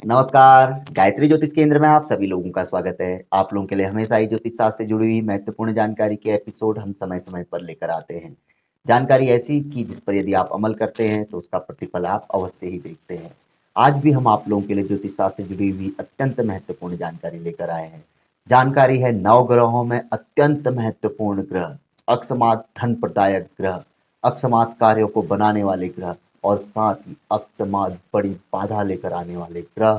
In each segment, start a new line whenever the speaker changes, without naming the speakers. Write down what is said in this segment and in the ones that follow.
नमस्कार। गायत्री ज्योतिष केंद्र में आप सभी लोगों का स्वागत है। आप लोगों के लिए हमेशा ही ज्योतिष शास्त्र से जुड़ी हुई महत्वपूर्ण जानकारी के एपिसोड हम समय समय पर लेकर आते हैं। जानकारी ऐसी कि जिस पर यदि आप अमल करते हैं तो उसका प्रतिफल आप अवश्य ही देखते हैं। आज भी हम आप लोगों के लिए ज्योतिष शास्त्र से जुड़ी हुई अत्यंत महत्वपूर्ण जानकारी लेकर आए हैं। जानकारी है नवग्रहों में अत्यंत महत्वपूर्ण ग्रह, अकस्मात धन प्रदायक ग्रह, अकस्मात कार्यों को बनाने वाले ग्रह और साथ ही अकस्मात बड़ी बाधा लेकर आने वाले ग्रह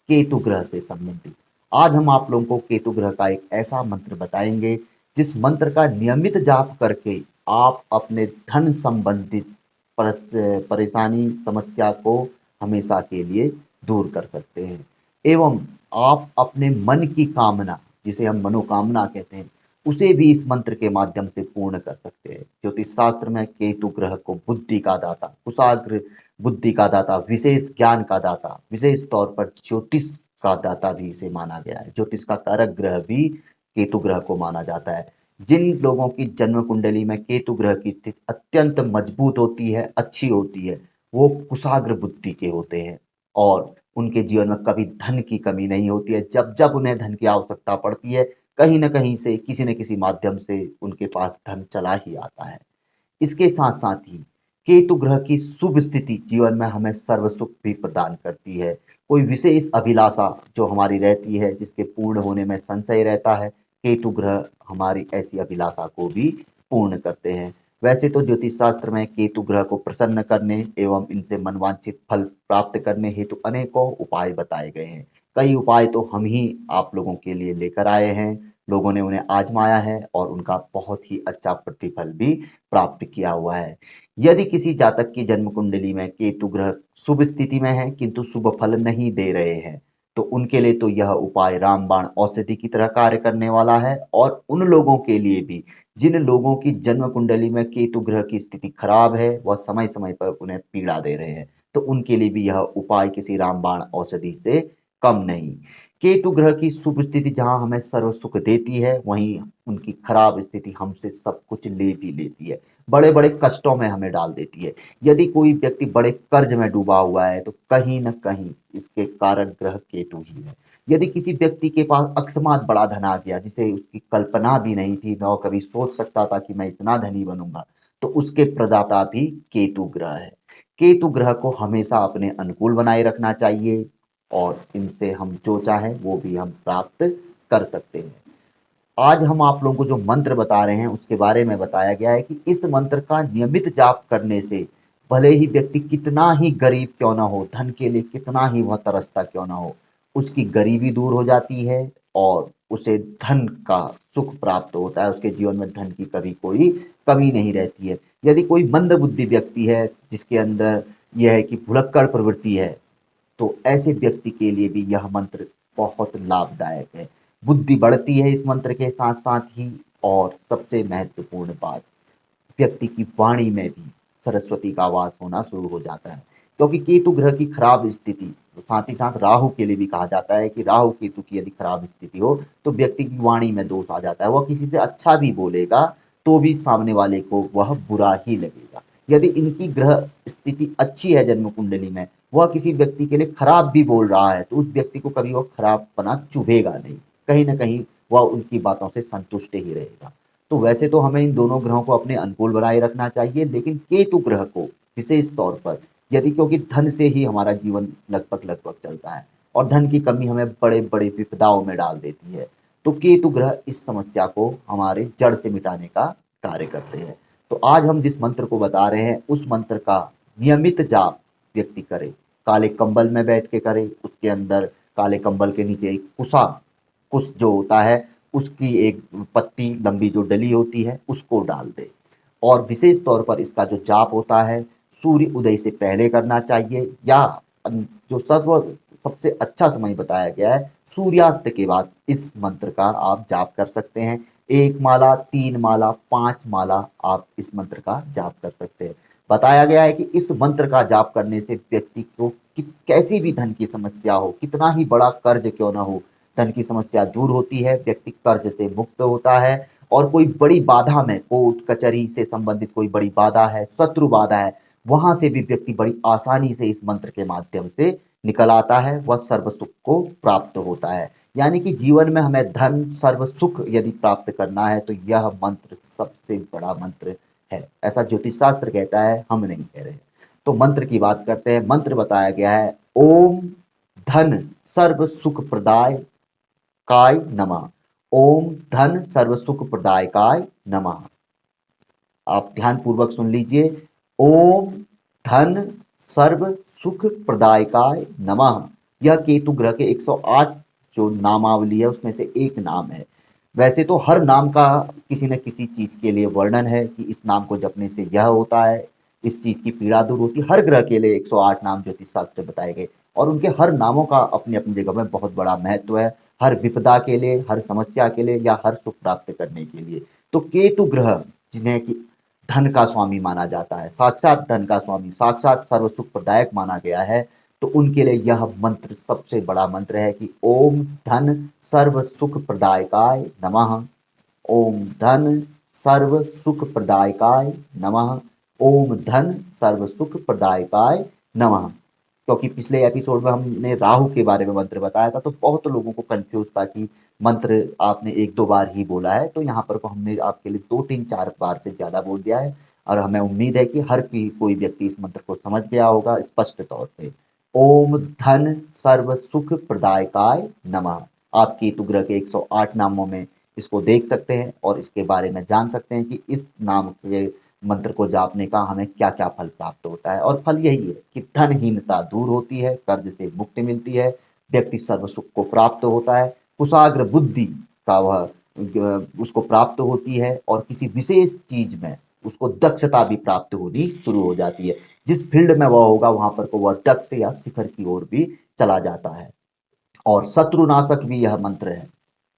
केतु ग्रह से संबंधित। आज हम आप लोगों को केतु ग्रह का एक ऐसा मंत्र बताएंगे जिस मंत्र का नियमित जाप करके आप अपने धन संबंधित परेशानी समस्या को हमेशा के लिए दूर कर सकते हैं एवं आप अपने मन की कामना, जिसे हम मनोकामना कहते हैं, उसे भी इस मंत्र के माध्यम से पूर्ण कर सकते हैं। ज्योतिष शास्त्र में केतु ग्रह को बुद्धि का दाता, कुशाग्र बुद्धि का दाता, विशेष ज्ञान का दाता, विशेष तौर पर ज्योतिष का दाता भी इसे माना गया है। ज्योतिष का कारक ग्रह भी केतु ग्रह को माना जाता है। जिन लोगों की जन्म कुंडली में केतु ग्रह की स्थिति अत्यंत मजबूत होती है, अच्छी होती है, वो कुशाग्र बुद्धि के होते हैं और उनके जीवन में कभी धन की कमी नहीं होती है। जब जब उन्हें धन की आवश्यकता पड़ती है, कहीं न कहीं से किसी न किसी माध्यम से उनके पास धन चला ही आता है। इसके साथ साथ ही केतु ग्रह की शुभ स्थिति जीवन में हमें सर्व सुख भी प्रदान करती है। कोई विशेष अभिलाषा जो हमारी रहती है, जिसके पूर्ण होने में संशय रहता है, केतु ग्रह हमारी ऐसी अभिलाषा को भी पूर्ण करते हैं। वैसे तो ज्योतिष शास्त्र में केतु ग्रह को प्रसन्न करने एवं इनसे मनवांछित फल प्राप्त करने हेतु अनेकों उपाय बताए गए हैं। कई उपाय तो हम ही आप लोगों के लिए लेकर आए हैं। लोगों ने उन्हें आजमाया है और उनका बहुत ही अच्छा प्रतिफल भी प्राप्त किया हुआ है। यदि किसी जातक की जन्म कुंडली में केतु ग्रह शुभ स्थिति में है किंतु शुभ फल नहीं दे रहे हैं, तो उनके लिए तो यह उपाय रामबाण औषधि की तरह कार्य करने वाला है। और उन लोगों के लिए भी जिन लोगों की जन्म कुंडली में केतु ग्रह की स्थिति खराब है, वह समय समय पर उन्हें पीड़ा दे रहे हैं, तो उनके लिए भी यह उपाय किसी रामबाण औषधि से कम नहीं। केतु ग्रह की शुभ स्थिति जहां हमें सर्व सुख देती है, वहीं उनकी खराब स्थिति हमसे सब कुछ ले भी लेती है, बड़े बड़े कष्टों में हमें डाल देती है। यदि कोई व्यक्ति बड़े कर्ज में डूबा हुआ है तो कहीं न कहीं इसके कारक ग्रह केतु ही है। यदि किसी व्यक्ति के पास अकस्मात बड़ा धन आ गया, जिसे उसकी कल्पना भी नहीं थी, न वो कभी सोच सकता था कि मैं इतना धनी बनूंगा, तो उसके प्रदाता भी केतु ग्रह है। केतु ग्रह को हमेशा अपने अनुकूल बनाए रखना चाहिए और इनसे हम जो चाहें वो भी हम प्राप्त कर सकते हैं। आज हम आप लोगों को जो मंत्र बता रहे हैं उसके बारे में बताया गया है कि इस मंत्र का नियमित जाप करने से भले ही व्यक्ति कितना ही गरीब क्यों ना हो, धन के लिए कितना ही वह तरसता क्यों ना हो, उसकी गरीबी दूर हो जाती है और उसे धन का सुख प्राप्त होता है। उसके जीवन में धन की कभी कोई कमी नहीं रहती है। यदि कोई मंदबुद्धि व्यक्ति है, जिसके अंदर यह है कि भुलक्कड़ प्रवृत्ति है, तो ऐसे व्यक्ति के लिए भी यह मंत्र बहुत लाभदायक है। बुद्धि बढ़ती है इस मंत्र के साथ साथ ही। और सबसे महत्वपूर्ण बात, व्यक्ति की वाणी में भी सरस्वती का वास होना शुरू हो जाता है, क्योंकि केतु ग्रह की खराब स्थिति, साथ ही साथ राहु के लिए भी कहा जाता है कि राहु केतु की यदि खराब स्थिति हो तो व्यक्ति की वाणी में दोष आ जाता है। वह किसी से अच्छा भी बोलेगा तो भी सामने वाले को वह बुरा ही लगेगा। यदि इनकी ग्रह स्थिति अच्छी है जन्म कुंडली में, वह किसी व्यक्ति के लिए खराब भी बोल रहा है, तो उस व्यक्ति को कभी वह खराबपना चुभेगा नहीं, कहीं ना कहीं वह उनकी बातों से संतुष्ट ही रहेगा। तो वैसे तो हमें इन दोनों ग्रहों को अपने अनुकूल बनाए रखना चाहिए, लेकिन केतु ग्रह को विशेष तौर पर, यदि क्योंकि धन से ही हमारा जीवन लगभग लगभग चलता है और धन की कमी हमें बड़े बड़े विपदाओं में डाल देती है, तो केतु ग्रह इस समस्या को हमारे जड़ से मिटाने का कार्य करते हैं। तो आज हम जिस मंत्र को बता रहे हैं उस मंत्र का नियमित जाप व्यक्ति करे, काले कंबल में बैठ के करे, उसके अंदर काले कंबल के नीचे एक कुश जो होता है उसकी एक पत्ती लंबी जो डली होती है उसको डाल दे। और विशेष तौर पर इसका जो जाप होता है सूर्य उदय से पहले करना चाहिए, या जो सबसे अच्छा समय बताया गया है सूर्यास्त के बाद इस मंत्र का आप जाप कर सकते हैं। 1 माला, 3 माला, 5 माला आप इस मंत्र का जाप कर सकते हैं। बताया गया है कि इस मंत्र का जाप करने से व्यक्ति को कैसी भी धन की समस्या हो, कितना ही बड़ा कर्ज क्यों ना हो, धन की समस्या दूर होती है, व्यक्ति कर्ज से मुक्त होता है। और कोई बड़ी बाधा में, कोर्ट कचहरी से संबंधित कोई बड़ी बाधा है, शत्रु बाधा है, वहां से भी व्यक्ति बड़ी आसानी से इस मंत्र के माध्यम से निकल आता है वह सर्व सुख को प्राप्त होता है। यानी कि जीवन में हमें धन सर्व सुख यदि प्राप्त करना है तो यह मंत्र सबसे बड़ा मंत्र है, ऐसा ज्योतिष शास्त्र कहता है, हम नहीं कह रहे। तो मंत्र की बात करते हैं। मंत्र बताया गया है ओम धन सर्व सुख प्रदाय काय नमः। ओम धन सर्व सुख प्रदाय काय नमः। आप ध्यान पूर्वक सुन लीजिए। ओम धन सर्व सुख प्रदायकाय नमः। यह केतु ग्रह के 108 जो नामावली है उसमें से एक नाम है। वैसे तो हर नाम का किसी न किसी चीज के लिए वर्णन है कि इस नाम को जपने से यह होता है, इस चीज की पीड़ा दूर होती है। हर ग्रह के लिए 108 नाम ज्योतिष शास्त्र बताए गए और उनके हर नामों का अपनी अपनी जगह में बहुत बड़ा महत्व है, हर विपदा के लिए, हर समस्या के लिए या हर सुख प्राप्त करने के लिए। तो केतु ग्रह जिन्हें कि धन का स्वामी माना जाता है, साक्षात धन का स्वामी, साक्षात सर्व सुख प्रदायक माना गया है, तो उनके लिए यह मंत्र सबसे बड़ा मंत्र है कि ओम धन सर्व सुख प्रदायकाय नमः। ओम धन सर्व सुख प्रदायकाय नमः। ओम धन सर्व सुख प्रदायकाय नमः। क्योंकि पिछले एपिसोड में हमने राहु के बारे में मंत्र बताया था तो बहुत लोगों को कंफ्यूज था कि मंत्र आपने एक दो बार ही बोला है, तो यहाँ पर को हमने आपके लिए 2 3 4 बार से ज्यादा बोल दिया है और हमें उम्मीद है कि हर कोई व्यक्ति इस मंत्र को समझ गया होगा स्पष्ट तौर पे। ओम धन सर्व सुख प्रदायकाय नमः। आप केतु ग्रह के 108 नामों में इसको देख सकते हैं और इसके बारे में जान सकते हैं कि इस नाम के मंत्र को जापने का हमें क्या क्या फल प्राप्त होता है। और फल यही है कि धनहीनता दूर होती है, कर्ज से मुक्ति मिलती है, व्यक्ति सर्व सुख को प्राप्त होता है, कुशाग्र बुद्धि का वह उसको प्राप्त होती है और किसी विशेष चीज में उसको दक्षता भी प्राप्त होनी शुरू हो जाती है। जिस फील्ड में वह होगा वहां पर को वह दक्ष या शिखर की ओर भी चला जाता है। और शत्रुनाशक भी यह मंत्र है,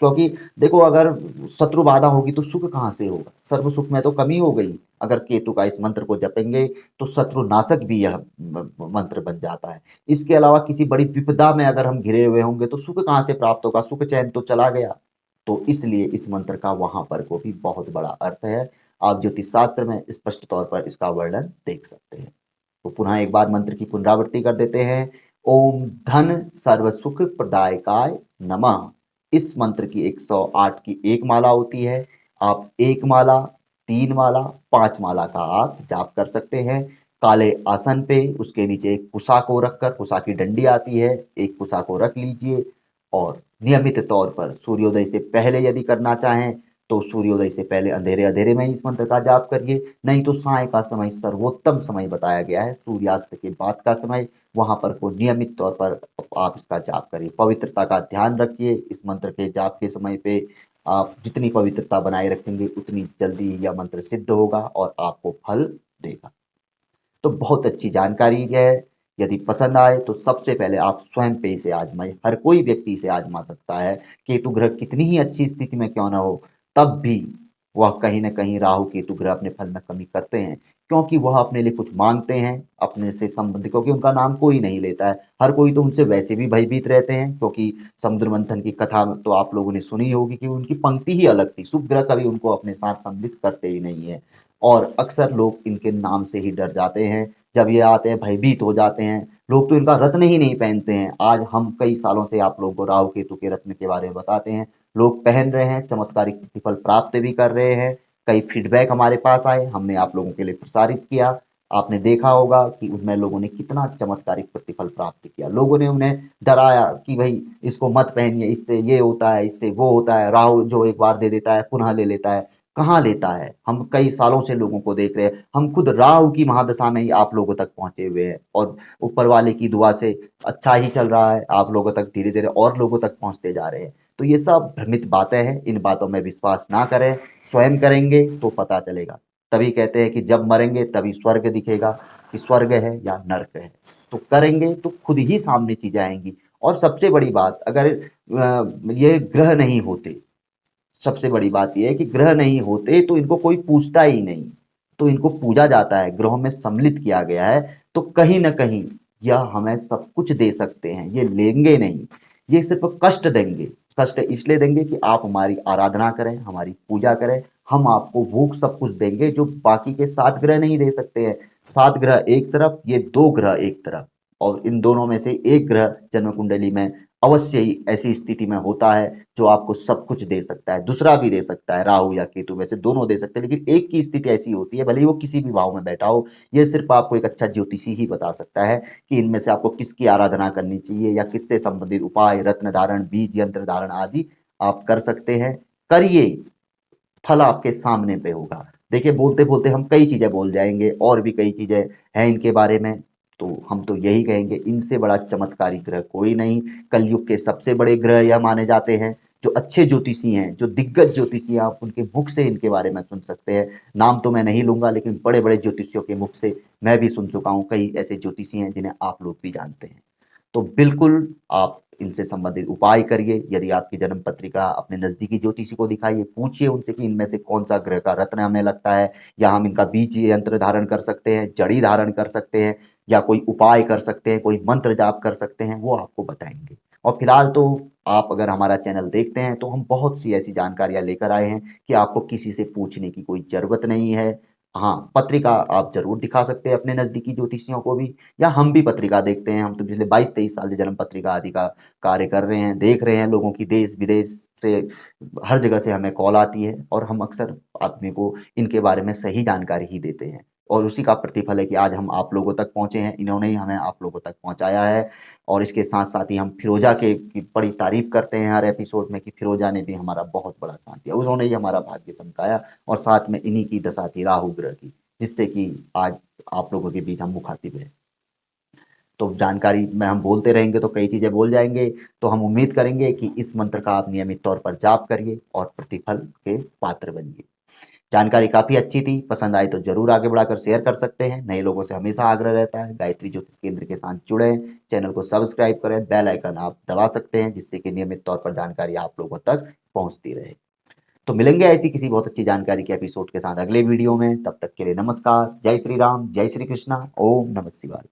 क्योंकि देखो अगर शत्रु बाधा होगी तो सुख कहाँ से होगा, सर्व सुख में तो कमी हो गई। अगर केतु का इस मंत्र को जपेंगे तो शत्रुनाशक भी यह मंत्र बन जाता है। इसके अलावा किसी बड़ी विपदा में अगर हम घिरे हुए होंगे तो सुख कहाँ से प्राप्त होगा, सुख चैन तो चला गया। तो इसलिए इस मंत्र का वहां पर को भी बहुत बड़ा अर्थ है। आप ज्योतिष शास्त्र में स्पष्ट तौर पर इसका वर्णन देख सकते हैं। तो पुनः एक बार मंत्र की पुनरावृत्ति कर देते हैं। ओम धन सर्व सुख प्रदायकाय नमः। इस मंत्र की 108 की एक माला होती है। आप एक माला, 3 माला, 5 माला का आप जाप कर सकते हैं। काले आसन पे उसके नीचे एक कुशा को रखकर, कुशा की डंडी आती है, एक कुशा को रख लीजिए और नियमित तौर पर सूर्योदय से पहले यदि करना चाहें तो सूर्योदय से पहले अंधेरे अंधेरे में ही इस मंत्र का जाप करिए, नहीं तो साय का समय सर्वोत्तम समय बताया गया है, सूर्यास्त के बाद का समय, वहां पर को नियमित तौर पर आप इसका जाप करिए। पवित्रता का ध्यान रखिए। इस मंत्र के जाप के समय पे आप जितनी पवित्रता बनाए रखेंगे उतनी जल्दी यह मंत्र सिद्ध होगा और आपको फल देगा। तो बहुत अच्छी जानकारी है। यदि पसंद आए तो सबसे पहले आप स्वयं पे इसे आजमाएं। हर कोई व्यक्ति इसे आजमा सकता है। केतु ग्रह कितनी ही अच्छी स्थिति में क्यों ना हो, तब भी वह कहीं ना कहीं राहु केतु ग्रह अपने फल में कमी करते हैं, क्योंकि वह अपने लिए कुछ मांगते हैं अपने से संबंधित, क्योंकि उनका नाम कोई नहीं लेता है। हर कोई तो उनसे वैसे भी भयभीत रहते हैं, क्योंकि समुद्र मंथन की कथा तो आप लोगों ने सुनी होगी कि उनकी पंक्ति ही अलग थी। शुभ ग्रह कभी उनको अपने साथ सम्मिलित करते ही नहीं है और अक्सर लोग इनके नाम से ही डर जाते हैं। जब ये आते हैं भयभीत हो जाते हैं। लोग तो इनका रत्न ही नहीं पहनते हैं। आज हम कई सालों से आप लोगों को राहु केतु के रत्न के बारे में बताते हैं, लोग पहन रहे हैं, चमत्कारिक प्रतिफल प्राप्त भी कर रहे हैं। कई फीडबैक हमारे पास आए, हमने आप लोगों के लिए प्रसारित किया। आपने देखा होगा कि उनमें लोगों ने कितना चमत्कारिक प्रतिफल प्राप्त किया। लोगों ने उन्हें डराया कि भाई इसको मत पहनिए, इससे ये होता है, इससे वो होता है, राहु जो एक बार दे देता है पुनः ले लेता है। कहाँ लेता है, हम कई सालों से लोगों को देख रहे हैं। हम खुद राहु की महादशा में ही आप लोगों तक पहुंचे हुए हैं और ऊपर वाले की दुआ से अच्छा ही चल रहा है, आप लोगों तक धीरे धीरे और लोगों तक पहुंचते जा रहे हैं। तो ये सब भ्रमित बातें हैं, इन बातों में विश्वास ना करें। स्वयं करेंगे तो पता चलेगा। तभी कहते हैं कि जब मरेंगे तभी स्वर्ग दिखेगा कि स्वर्ग है या नर्क है। तो करेंगे तो खुद ही सामने चीजें आएंगी। और सबसे बड़ी बात, अगर ये ग्रह नहीं होते, सबसे बड़ी बात यह है कि ग्रह नहीं होते तो इनको कोई पूछता ही नहीं, तो इनको पूजा जाता है, ग्रहों में सम्मिलित किया गया है। तो कहीं ना कहीं यह हमें सब कुछ दे सकते हैं, ये लेंगे नहीं, ये सिर्फ कष्ट देंगे। कष्ट इसलिए देंगे कि आप हमारी आराधना करें, हमारी पूजा करें। हम आपको वो सब कुछ देंगे जो बाकी के 7 ग्रह नहीं दे सकते हैं। 7 ग्रह एक तरफ, ये 2 ग्रह एक तरफ। और इन दोनों में से एक ग्रह जन्म कुंडली में अवश्य ही ऐसी स्थिति में होता है जो आपको सब कुछ दे सकता है, दूसरा भी दे सकता है, राहु या केतु, वैसे दोनों दे सकते हैं, लेकिन एक की स्थिति ऐसी होती है, भले ही वो किसी भी भाव में बैठा हो। ये सिर्फ आपको एक अच्छा ज्योतिषी ही बता सकता है कि इनमें से आपको किसकी आराधना करनी चाहिए या किससे संबंधित उपाय, रत्न धारण, बीज यंत्र धारण आदि आप कर सकते हैं। करिए, फल आपके सामने पे होगा। देखिए, बोलते बोलते हम कई चीजें बोल जाएंगे, और भी कई चीजें हैं इनके बारे में, तो हम तो यही कहेंगे, इनसे बड़ा चमत्कारी ग्रह कोई नहीं। कलयुग के सबसे बड़े ग्रह यह माने जाते हैं। जो अच्छे ज्योतिषी हैं, जो दिग्गज ज्योतिषी हैं, आप उनके मुख से इनके बारे में सुन सकते हैं। नाम तो मैं नहीं लूंगा, लेकिन बड़े बड़े ज्योतिषियों के मुख से मैं भी सुन चुका हूँ। कई ऐसे ज्योतिषी हैं जिन्हें आप लोग भी जानते हैं। तो बिल्कुल आप इनसे संबंधित उपाय करिए। यदि आपकी जन्म पत्रिका, अपने नजदीकी ज्योतिषी को दिखाइए, पूछिए उनसे कि इनमें से कौन सा ग्रह का रत्न हमें लगता है, या हम इनका बीज यंत्र धारण कर सकते हैं, जड़ी धारण कर सकते हैं, या कोई उपाय कर सकते हैं, कोई मंत्र जाप कर सकते हैं, वो आपको बताएंगे। और फिलहाल तो आप अगर हमारा चैनल देखते हैं तो हम बहुत सी ऐसी जानकारियां लेकर आए हैं कि आपको किसी से पूछने की कोई जरूरत नहीं है। हाँ, पत्रिका आप जरूर दिखा सकते हैं अपने नजदीकी ज्योतिषियों को भी, या हम भी पत्रिका देखते हैं। हम तो पिछले 22-23 साल से जन्म पत्रिका आदि का कार्य कर रहे हैं, देख रहे हैं लोगों की, देश विदेश से, हर जगह से हमें कॉल आती है, और हम अक्सर आदमी को इनके बारे में सही जानकारी ही देते हैं। और उसी का प्रतिफल है कि आज हम आप लोगों तक पहुंचे हैं, इन्होंने ही हमें आप लोगों तक पहुंचाया है। और इसके साथ साथ ही हम फिरोजा के की बड़ी तारीफ करते हैं हर एपिसोड में, कि फिरोजा ने भी हमारा बहुत बड़ा साथ दिया, उन्होंने ही हमारा भाग्य चमकाया। और साथ में इन्हीं की दशा थी राहु ग्रह की, जिससे कि आज आप लोगों के बीच हम मुखातिब हैं। तो जानकारी में हम बोलते रहेंगे तो कई चीजें बोल जाएंगे। तो हम उम्मीद करेंगे कि इस मंत्र का आप नियमित तौर पर जाप करिए और प्रतिफल के पात्र बनिए। जानकारी काफी अच्छी थी, पसंद आए तो जरूर आगे बढ़ाकर शेयर कर सकते हैं। नए लोगों से हमेशा आग्रह रहता है, गायत्री ज्योतिष केंद्र के साथ जुड़े, चैनल को सब्सक्राइब करें, बेल आइकन आप दबा सकते हैं, जिससे कि नियमित तौर पर जानकारी आप लोगों तक पहुंचती रहे। तो मिलेंगे ऐसी किसी बहुत अच्छी जानकारी के एपिसोड के साथ अगले वीडियो में। तब तक के लिए नमस्कार, जय श्री राम, जय श्री कृष्णा, ओम नमः शिवाय।